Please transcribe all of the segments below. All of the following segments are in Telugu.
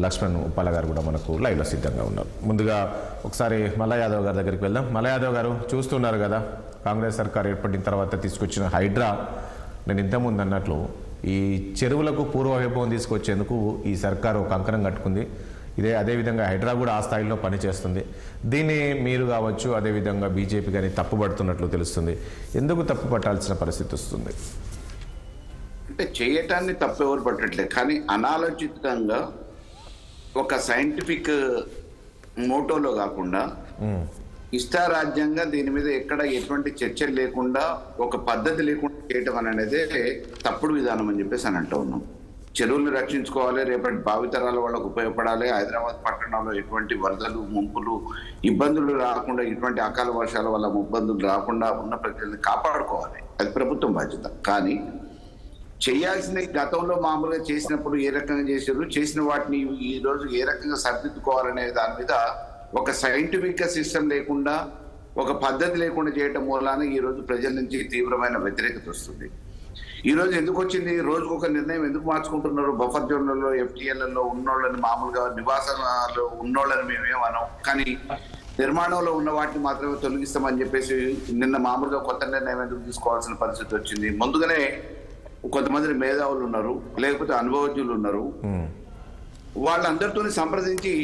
లక్ష్మణ్ ఉప్పాల గారు కూడా మనకు లైవ్లో సిద్ధంగా ఉన్నారు. ముందుగా ఒకసారి మల్లా యాదవ్ గారి దగ్గరికి వెళ్దాం. మల్లా యాదవ్ గారు, చూస్తున్నారు కదా కాంగ్రెస్ సర్కార్ ఏర్పడిన తర్వాత తీసుకొచ్చిన హైడ్రా, నేను ఇంతకుముందు అన్నట్లు ఈ చెరువులకు పూర్వ వైభవం తీసుకొచ్చేందుకు ఈ సర్కారు ఒక కంకణం కట్టుకుంది. అదేవిధంగా హైడ్రా కూడా ఆ స్థాయిలో పనిచేస్తుంది. దీన్ని మీరు కావచ్చు, అదేవిధంగా బీజేపీ కానీ తప్పుపడుతున్నట్లు తెలుస్తుంది. ఎందుకు తప్పు పట్టాల్సిన పరిస్థితి వస్తుంది? అంటే చేయటాన్ని తప్పు ఎవరు పట్టట్లేదు, కానీ అనాలోచితంగా ఒక సైంటిఫిక్ మోటోలో కాకుండా ఇష్టారాజ్యంగా దీని మీద ఎక్కడ ఎటువంటి చర్చలు లేకుండా ఒక పద్ధతి లేకుండా చేయటం అనేది తప్పుడు విధానం అని చెప్పేసి అని అంటూ ఉన్నాం. చెరువులు రక్షించుకోవాలి, రేపటి భావితరాల వాళ్ళకు ఉపయోగపడాలి. హైదరాబాద్ పట్టణంలో ఎటువంటి వరదలు, ముంపులు, ఇబ్బందులు రాకుండా, ఇటువంటి అకాల వర్షాల వల్ల ఇబ్బందులు రాకుండా ఉన్న ప్రజల్ని కాపాడుకోవాలి. అది ప్రభుత్వం బాధ్యత. కానీ చేయాల్సిన గతంలో మామూలుగా చేసినప్పుడు ఏ రకంగా చేశారు, చేసిన వాటిని ఈ రోజు ఏ రకంగా సరిదిద్దుకోవాలనే దాని మీద ఒక సైంటిఫిక్ సిస్టమ్ లేకుండా, ఒక పద్ధతి లేకుండా చేయటం మూలాన ఈ రోజు ప్రజల నుంచి తీవ్రమైన వ్యతిరేకత వస్తుంది. ఈ రోజు ఎందుకు వచ్చింది? రోజుకు ఒక నిర్ణయం ఎందుకు మార్చుకుంటున్నారు? బఫర్ జోన్లలో, ఎఫ్టీఎల్లలో ఉన్నోళ్ళని, మామూలుగా నివాసాలు ఉన్నోళ్ళని మేమేమనం, కానీ నిర్మాణంలో ఉన్న వాటిని మాత్రమే తొలగిస్తామని చెప్పేసి నిన్న మామూలుగా కొత్త నిర్ణయం ఎందుకు తీసుకోవాల్సిన పరిస్థితి వచ్చింది? ముందుగానే కొంతమంది మేధావులు ఉన్నారు, లేకపోతే అనుభవజ్ఞులు ఉన్నారు, వాళ్ళందరితో సంప్రదించి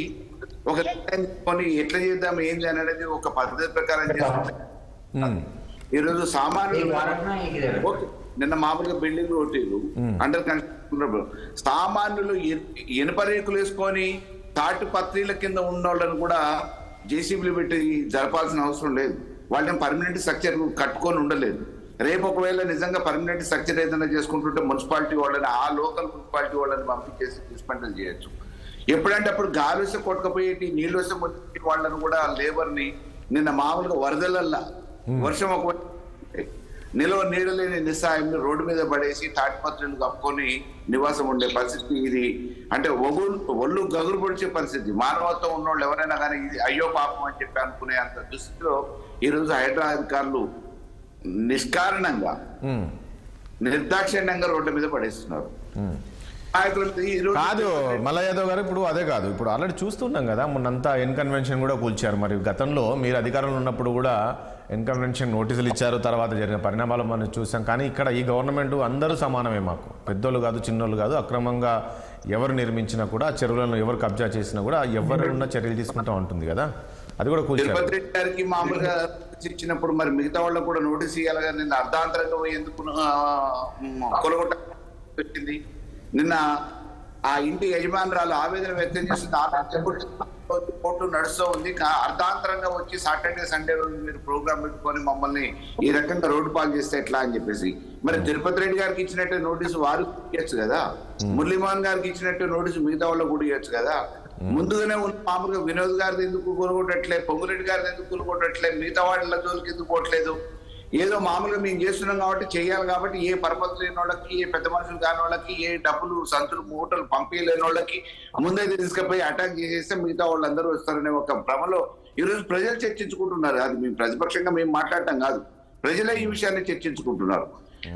ఒక నిర్ణయం ఎట్లా చేద్దాం ఏంది అనేది ఒక పద్ధతి ప్రకారం చేస్తాం. ఈరోజు సామాన్యులు నిన్న మామూలుగా బిల్డింగ్ రోటీలు అండర్ కన్స్ట్రక్షన్, సామాన్యులు ఇనుప రేకులు వేసుకొని తాటి పత్రిల కింద ఉన్నోళ్ళని కూడా జేసీబీలు పెట్టి జరపాల్సిన అవసరం లేదు. వాళ్ళని పర్మనెంట్ స్ట్రక్చర్ కట్టుకొని ఉండలేదు. రేపు ఒకవేళ నిజంగా పర్మనెంట్ స్ట్రక్చర్ ఏదైనా చేసుకుంటుంటే మున్సిపాలిటీ వాళ్ళని, ఆ లోకల్ మున్సిపాలిటీ వాళ్ళని పంపించేసి డిస్మెంటల్ చేయొచ్చు. ఎప్పుడంటే అప్పుడు గాలి వస్తే కొట్టుకపోయేటి, నీళ్ళు వస్తే మున్సిపాలిటీ వాళ్ళని కూడా లేబర్ని నిన్న మామూలుగా వరదలల్లా వర్షం ఒక నిలవ నీడలేని నిస్సాయంని రోడ్డు మీద పడేసి తాటిపత్రులు కప్పుకొని నివాసం ఉండే పరిస్థితి ఇది. అంటే ఒళ్ళు గగురు పొడిచే పరిస్థితి. మానవత్వం ఉన్నోళ్ళు ఎవరైనా కానీ ఇది అయ్యో పాపం అని చెప్పి అనుకునే అంత దుస్థితిలో ఈరోజు హైడ్రా అధికారులు నిష్కారణంగా, నిర్దాక్షిణ్యంగా రోడ్డు మీద పడేస్తున్నారు. కాదు మల్లా యాదవ్ గారు, ఇప్పుడు అదే కాదు, ఇప్పుడు ఆల్రెడీ చూస్తున్నాం కదా, మొన్నంతా ఎన్కన్వెన్షన్ కూడా కూల్చారు. మరి గతంలో మీరు అధికారంలో ఉన్నప్పుడు కూడా ఎన్కన్వెన్షన్ నోటీసులు ఇచ్చారు, తర్వాత జరిగిన పరిణామాలు మనం చూసాం. కానీ ఇక్కడ ఈ గవర్నమెంట్ అందరూ సమానమే, మాకు పెద్దోళ్ళు కాదు, చిన్నోళ్ళు కాదు, అక్రమంగా ఎవరు నిర్మించినా కూడా, చెరువులను ఎవరు కబ్జా చేసినా కూడా ఎవరున్న చర్యలు తీసుకుంటూ ఉంటుంది కదా, అది కూడా కూల్చారు. తిరుపతి రెడ్డి గారికి మామూలుగా ఇచ్చినప్పుడు మరి మిగతా వాళ్ళకు కూడా నోటీస్ ఇవ్వాలి కదా. నిన్న అర్ధాంతరంగా ఎందుకు కొలగొట్ట వచ్చింది? నిన్న ఆ ఇంటి యజమానురాలు ఆవేదన వ్యక్తం చేస్తుంది, కోర్టు నడుస్తూ ఉంది, అర్ధాంతరంగా వచ్చి సాటర్డే సండే రోజు మీరు ప్రోగ్రామ్ పెట్టుకొని మమ్మల్ని ఈ రకంగా రోడ్డు పాలు చేస్తే ఎట్లా అని చెప్పేసి. మరి తిరుపతి రెడ్డి గారికి ఇచ్చినట్టే నోటీసు వారు ఇవ్వచ్చు కదా, మురళీమోహన్ గారికి ఇచ్చినట్టే నోటీసు మిగతా వాళ్ళకు కూడా ఇవ్వచ్చు కదా. ముందుగానే ఉన్న మామూలుగా వినోద్ గారిది ఎందుకు కొనుగోటట్లే, పొంగురెడ్డి గారిది ఎందుకు కొనుగోటట్లే, మిగతా వాళ్ళ జోలికి ఎందుకు పోవట్లేదు? ఏదో మామూలుగా మేము చేస్తున్నాం కాబట్టి చేయాలి కాబట్టి, ఏ పరపతి లేని వాళ్ళకి, ఏ పెద్ద మనుషులు కాని వాళ్ళకి, ఏ డబ్బులు సంచులు మూటలు పంపించలేని వాళ్ళకి ముందైతే తీసుకుపోయి అటాక్ చేసేస్తే మిగతా వాళ్ళందరూ వస్తారనే ఒక భ్రమలో ఈరోజు ప్రజలు చర్చించుకుంటున్నారు. అది మేము ప్రతిపక్షంగా మేము మాట్లాడటం కాదు, ప్రజలే ఈ విషయాన్ని చర్చించుకుంటున్నారు.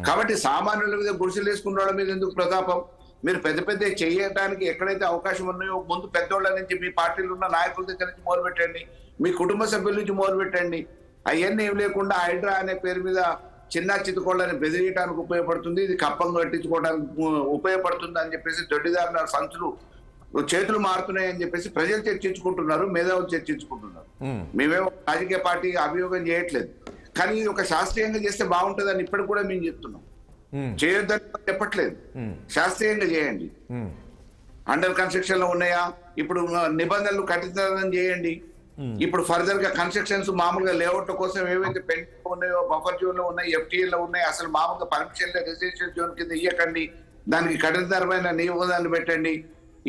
కాబట్టి సామాన్యుల మీద గుడిసెలు వేసుకున్న వాళ్ళ మీద ఎందుకు ప్రతాపం? మీరు పెద్ద పెద్ద చేయడానికి ఎక్కడైతే అవకాశం ఉన్నాయో ముందు పెద్దోళ్ళ నుంచి, మీ పార్టీలో ఉన్న నాయకుల దగ్గర నుంచి మొదలు పెట్టండి, మీ కుటుంబ సభ్యుల నుంచి మొదలు పెట్టండి. అవన్నీ ఏం లేకుండా హైడ్రా అనే పేరు మీద చిన్న చితుకోళ్ళని బెదిరియడానికి ఉపయోగపడుతుంది, ఇది కప్పం కట్టించుకోవడానికి ఉపయోగపడుతుంది అని చెప్పేసి దొడ్డిదారుల సంచులు చేతులు మారుతున్నాయి అని చెప్పేసి ప్రజలు చర్చించుకుంటున్నారు, మేధావులు చర్చించుకుంటున్నారు. మేమేమో రాజకీయ పార్టీ అభియోగం చేయట్లేదు, కానీ ఇది ఒక శాస్త్రీయంగా చేస్తే బాగుంటుందని ఇప్పటికి కూడా మేము చెప్తున్నాం. చేయొద్దని చెప్పట్లేదు, శాస్త్రీయంగా చేయండి. అండర్ కన్స్ట్రక్షన్ లో ఉన్నాయా, ఇప్పుడు నిబంధనలు కఠినం చేయండి. ఇప్పుడు ఫర్దర్ గా కన్స్ట్రక్షన్స్ మామూలుగా లేఅవుట్ల కోసం ఏవైతే పెండింగ్ ఉన్నాయో, బఫర్ జోన్ లో ఉన్నాయి, ఎఫ్టీఎల్ లో ఉన్నాయి, అసలు మామూలుగా పర్మిషన్ రెసిడెన్షియల్ జోన్ కింద ఇవ్వకండి, దానికి కఠినతరమైన నిబంధనలు పెట్టండి.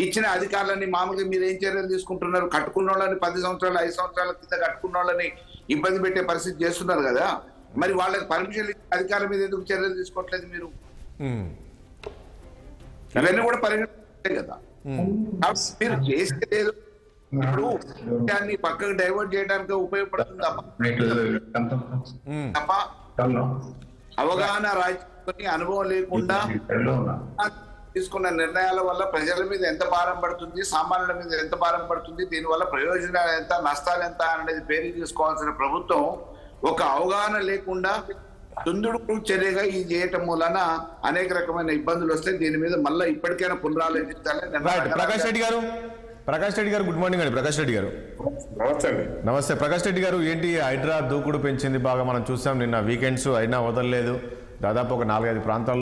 ఇచ్చిన అధికారులని మామూలుగా మీరు ఏం చర్యలు తీసుకుంటున్నారు? కట్టుకున్న వాళ్ళని 10 సంవత్సరాలు 5 సంవత్సరాల కింద కట్టుకున్న వాళ్ళని ఇబ్బంది పెట్టే పరిస్థితి చేస్తున్నారు కదా. మరి వాళ్ళకి పర్మిషన్ అధికారుల మీద ఎందుకు చర్యలు తీసుకోవట్లేదు మీరు? ఇవన్నీ కూడా పరిగణించాలి కదా. మీరు చేసేది ఇప్పుడు దాన్ని పక్కకు డైవర్ట్ చేయడానికి ఉపయోగపడుతుంది తప్ప అవగాహన రాజకీయ అనుభవం లేకుండా తీసుకున్న నిర్ణయాల వల్ల ప్రజల మీద ఎంత భారం పడుతుంది, సామాన్యుల మీద ఎంత భారం పడుతుంది, దీనివల్ల ప్రయోజనాలు ఎంత, నష్టాలు ఎంత అనేది పేరు తీసుకోవాల్సిన ప్రభుత్వం ఒక అవగాహన లేకుండా తుందుడు చర్యగా ఇది చేయటం మూలన అనేక రకమైన ఇబ్బందులు వస్తాయి. దీని మీద మళ్ళీ ఇప్పటికైనా పునరాలోచించాలి. ప్రకాష్ రెడ్డి గారు గుడ్ మార్నింగ్ అండి. ప్రకాష్ రెడ్డి గారు నమస్తే అండి. నమస్తే. ప్రకాష్ రెడ్డి గారు, ఏంటి హైడ్రా దూకుడు పెంచింది బాగా, మనం చూసాం నిన్న వీకెండ్స్ అయినా వదలలేదు, దాదాపు ఒక 4-5 ప్రాంతాల్లో